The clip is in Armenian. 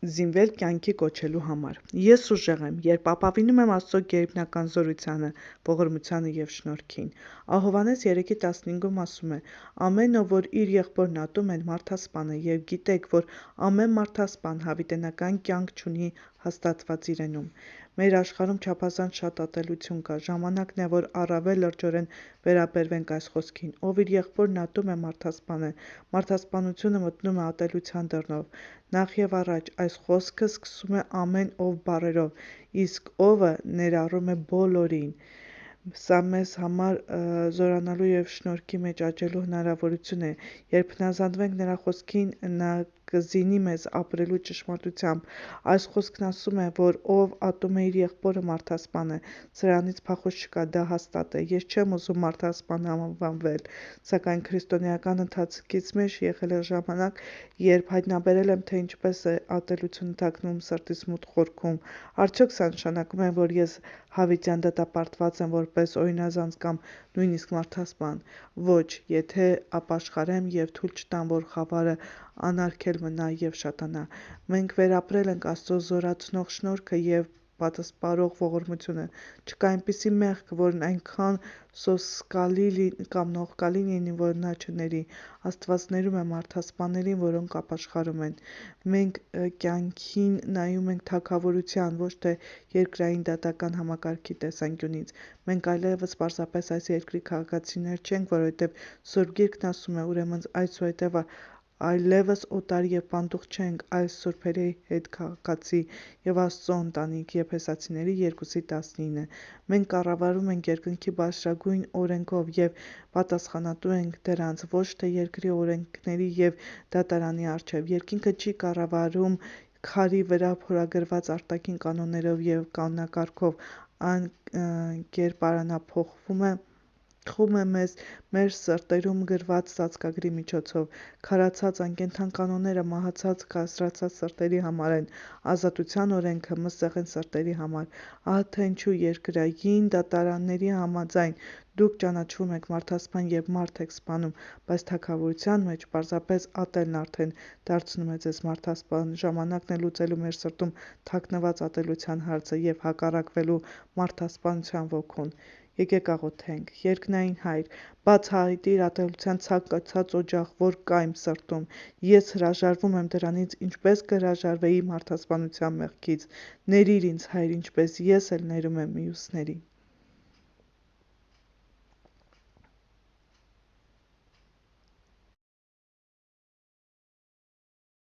զինվել կյանքի կոչելու համար։ Ես ուժեղ եմ, երբ ապավինում եմ Աստծո գերբնական զորությանը, ողորմությանը և շնորհքին։ Ահովհաննես 3:15-ում ասում է. «Ամեն ով որ իր եղբորն ատում են մարդասպան է, և գիտեք, որ ամեն մարդասպան հավիտենական կյանք չունի հաստատված իրենում»։ Մեր աշխարհում չափազանց շատ ատելություն կա, ժամանակն է, որ առավել լրջորեն վերաբերվենք այս խոսքին. ով իր եղբորն ատում է, մարդասպան է։ Մարդասպանությունը մտնում է ատելության դռնով։ Նախ և առաջ այս խոսքը սկսում է ամեն ով բառերով, իսկ ովը ներառում է բոլորին։ Սա մեզ համար զորանալու և շնորհքի մեջ աճելու հնարավորություն է։ Երբ հնազանդվենք նրա խոսքին, նա կզինի մեզ ապրելու ճշմարտությամբ։ Այս խոսքն ասում է, որ ով ատում է իր եղբորը, մարդասպան է։ Սրանից փախուստ չկա, դա հաստատ է։ Ես չեմ ուզում մարդասպան անվանվել, սակայն քրիստոնեական ընթացքից մեջ եղել է ժամանակ, երբ հայտնաբերել եմ, թե ինչպես է ատելությունը թաքնվում սրտիս մութ խորքում։ Արդյոք սա նշանակում է, որ ես հավիտյան դատապարտված եմ որպես օրինազանց կամ նույնիսկ մարդասպան։ Ոչ, եթե ապաշխարեմ և թույլ չտամ, որ խավարը անարգել մնա և շատանա։ Մենք վերապրել ենք Աստծո զորացնող շնորհքը և պատսպարող ողորմությունը։ Չկա այնպիսի մեղք, որն այնքան սոսկալի կամ նողկալի լինի, որ նա չների։ Աստված ներում է մարդասպաններին, որոնք ապաշխարում են։ Մենք կյանքին նայում ենք թագավորության, ոչ թե երկրային դատական համակարգի տեսանկյունից։ Մենք այլևս պարզապես այս երկրի քաղաքացիներ չենք, որովհետև Սուրբ Գիրքն ասում է. ուրեմն այսուհետև այլևս օտար և պանդուխ չենք, այլ սուրբերի հետ քաղաքացի և Աստծո ընտանիք։ Եփեսացիներին 2:19։ Մենք կառավարվում ենք երկնքի բարձրագույն օրենքով և պատասխանատու ենք դրանց, ոչ թե երկրի օրենքների և դատարանի առջև։ Երկինքը չի կառավարվում քարի վրա փորագրված արտաքին կանոններով և կանոնակարգով, այն կերպարանափոխվում է, թխում է մեզ մեր սրտերում գրված ծածկագրի միջոցով։ Քարացած անկենդան կանոնները մահացած քաղցրացած սրտերի համար են, ազատության օրենքը մսեղեն սրտերի համար։ Ահա թե ինչու երկրային դատարանների համաձայն դուք ճանաչվում եք մարդասպան և մարդ եք սպանում, բայց թագավորության մեջ պարզապես ատելն արդեն դարձնում է ձեզ մարդասպան։ Ժամանակն է լուծելու մեր սրտում թաքնված ատելության հարցը և հակառակվելու մարդասպանության ոգուն։ Եկեք աղոթենք։ Երկնային Հայր, բացահայտիր ատելության ցանկացած օջախ, որ կա իմ սրտում։ Ես հրաժարվում եմ դրանից, ինչպես կհրաժարվեի մարդասպանության մեղքից։ Ների՛ր ինձ, Հայր, ինչպես ես էլ ներում եմ մյուսներին։